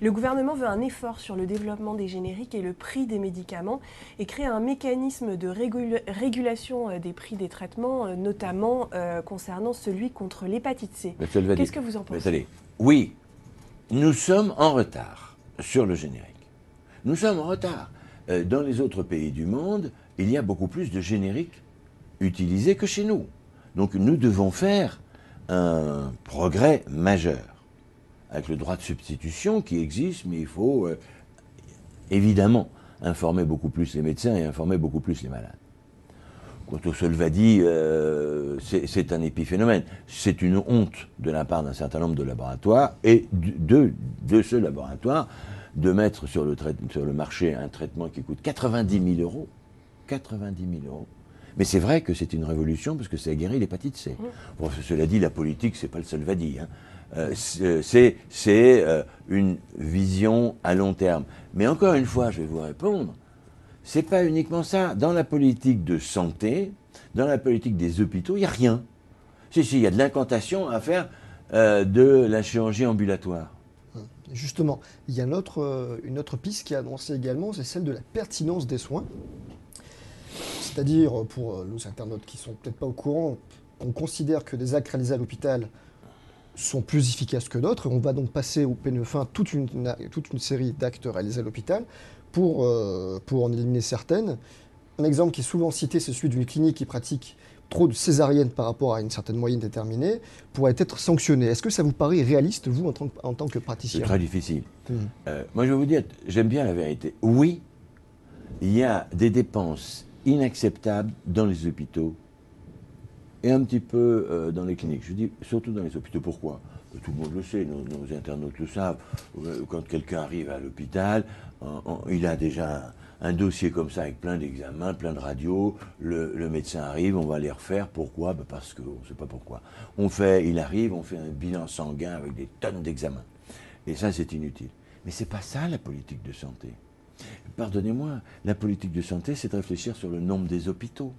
Le gouvernement veut un effort sur le développement des génériques et le prix des médicaments et créer un mécanisme de régulation des prix des traitements, notamment concernant celui contre l'hépatite C. Qu'est-ce que vous en pensez? Allez, oui, nous sommes en retard sur le générique. Nous sommes en retard. Dans les autres pays du monde, il y a beaucoup plus de génériques utilisés que chez nous. Donc nous devons faire un progrès majeur avec le droit de substitution qui existe, mais il faut évidemment informer beaucoup plus les médecins et informer beaucoup plus les malades. Quant au Solvadi, c'est un épiphénomène. C'est une honte de la part d'un certain nombre de laboratoires et de ce laboratoire de mettre sur le marché un traitement qui coûte 90 000 euros. 90 000 euros. Mais c'est vrai que c'est une révolution parce que ça a guéri l'hépatite C. Bon, cela dit, la politique, c'est pas le Solvadi. C'est une vision à long terme. Mais encore une fois, je vais vous répondre, c'est pas uniquement ça. Dans la politique de santé, dans la politique des hôpitaux, il n'y a rien. Si, il y a de l'incantation à faire de la chirurgie ambulatoire. Justement, il y a une autre piste qui est annoncée également, c'est celle de la pertinence des soins. C'est-à-dire, pour nos internautes qui ne sont peut-être pas au courant, on considère que des actes réalisés à l'hôpital sont plus efficaces que d'autres. On va donc passer au PNE1 toute une série d'actes réalisés à l'hôpital pour en éliminer certaines. Un exemple qui est souvent cité, c'est celui d'une clinique qui pratique trop de césariennes par rapport à une certaine moyenne déterminée, pourrait être sanctionnée. Est-ce que ça vous paraît réaliste, vous, en tant que praticien? C'est très difficile. Moi, je vais vous dire, j'aime bien la vérité. Oui, il y a des dépenses inacceptables dans les hôpitaux et un petit peu dans les cliniques. Je dis surtout dans les hôpitaux. Pourquoi? Tout le monde le sait, nos internautes le savent. Quand quelqu'un arrive à l'hôpital, il a déjà un dossier comme ça avec plein d'examens, plein de radios. Le médecin arrive, on va les refaire. Pourquoi? Parce qu'on ne sait pas pourquoi. Il arrive, on fait un bilan sanguin avec des tonnes d'examens. Et ça, c'est inutile. Mais ce n'est pas ça la politique de santé. Pardonnez-moi, la politique de santé, c'est de réfléchir sur le nombre des hôpitaux.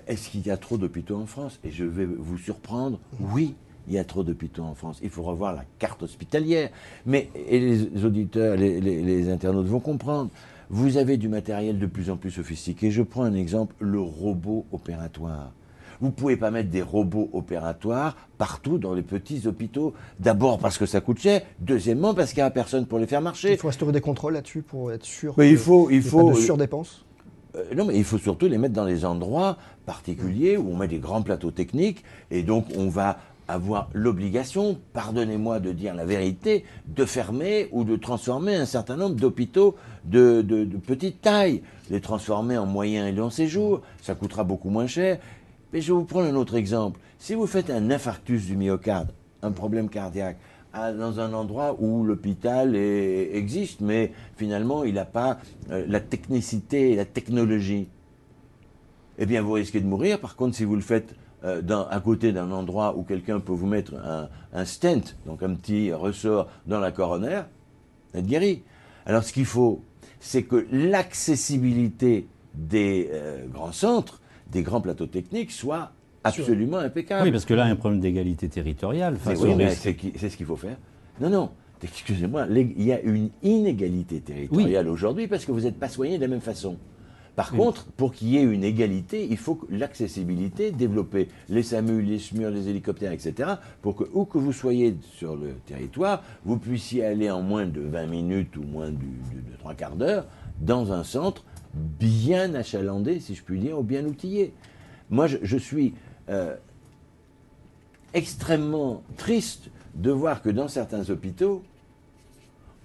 Est-ce qu'il y a trop d'hôpitaux en France? Et je vais vous surprendre, oui, il y a trop d'hôpitaux en France. Il faut revoir la carte hospitalière. Mais et les auditeurs, les internautes vont comprendre. Vous avez du matériel de plus en plus sophistiqué. Je prends un exemple, le robot opératoire. Vous ne pouvez pas mettre des robots opératoires partout dans les petits hôpitaux. D'abord parce que ça coûte cher. Deuxièmement parce qu'il n'y a personne pour les faire marcher. Il faut instaurer des contrôles là-dessus pour être sûr qu'il n'y ait pas de surdépenses. Non, mais il faut surtout les mettre dans les endroits particuliers où on met des grands plateaux techniques. Et donc on va avoir l'obligation, pardonnez-moi de dire la vérité, de fermer ou de transformer un certain nombre d'hôpitaux de petite taille. Les transformer en moyen et long séjour, ça coûtera beaucoup moins cher. Mais je vais vous prendre un autre exemple. Si vous faites un infarctus du myocarde, un problème cardiaque, dans un endroit où l'hôpital existe, mais finalement il n'a pas la technicité et la technologie, eh bien vous risquez de mourir. Par contre, si vous le faites à côté d'un endroit où quelqu'un peut vous mettre un stent, donc un petit ressort dans la coronaire, vous êtes guéri. Alors ce qu'il faut, c'est que l'accessibilité des grands centres, des grands plateaux techniques soit absolument impeccable. Oui, parce que là, il y a un problème d'égalité territoriale. C'est ce qu'il faut faire. Non, excusez-moi, il y a une inégalité territoriale aujourd'hui parce que vous n'êtes pas soigné de la même façon. Par contre, pour qu'il y ait une égalité, il faut que l'accessibilité, développer les SAMU, les SMUR, les hélicoptères, etc., pour que, où que vous soyez sur le territoire, vous puissiez aller en moins de 20 minutes ou moins de 3 quarts d'heure dans un centre bien achalandé, si je puis dire, ou bien outillé. Moi, je suis extrêmement triste de voir que dans certains hôpitaux,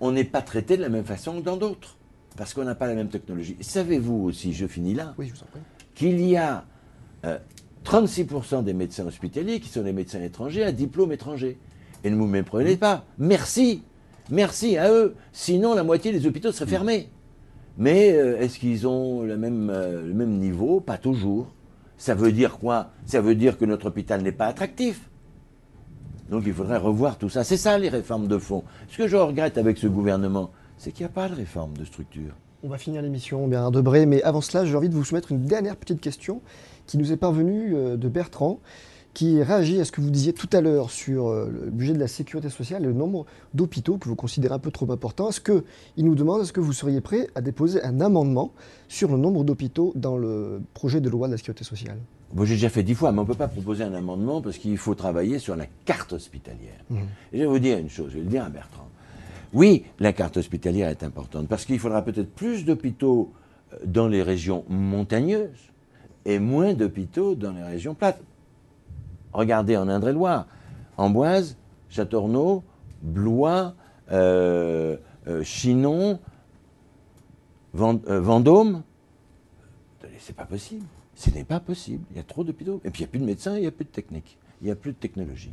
on n'est pas traité de la même façon que dans d'autres, parce qu'on n'a pas la même technologie. Savez-vous aussi, je finis là, oui, je vous en prie, qu'il y a 36% des médecins hospitaliers qui sont des médecins étrangers à diplôme étranger. Et ne vous méprenez pas. Merci à eux. Sinon, la moitié des hôpitaux seraient fermés. Mais est-ce qu'ils ont le même niveau? Pas toujours. Ça veut dire quoi? Ça veut dire que notre hôpital n'est pas attractif. Donc il faudrait revoir tout ça. C'est ça les réformes de fond. Ce que je regrette avec ce gouvernement, c'est qu'il n'y a pas de réforme de structure. On va finir l'émission, Bernard Debré, mais avant cela, j'ai envie de vous soumettre une dernière petite question qui nous est parvenue de Bertrand, qui réagit à ce que vous disiez tout à l'heure sur le budget de la sécurité sociale et le nombre d'hôpitaux que vous considérez un peu trop important. Il nous demande, est-ce que vous seriez prêt à déposer un amendement sur le nombre d'hôpitaux dans le projet de loi de la sécurité sociale? Bon, j'ai déjà fait 10 fois, mais on ne peut pas proposer un amendement parce qu'il faut travailler sur la carte hospitalière. Et je vais vous dire une chose, je vais le dire à Bertrand. Oui, la carte hospitalière est importante parce qu'il faudra peut-être plus d'hôpitaux dans les régions montagneuses et moins d'hôpitaux dans les régions plates. Regardez en Indre-et-Loire, Amboise, Châteaurenaud, Blois, Chinon, Vendôme. C'est pas possible. Ce n'est pas possible. Il y a trop d'hôpitaux. Et puis il n'y a plus de médecins, il n'y a plus de technique. Il n'y a plus de technologie.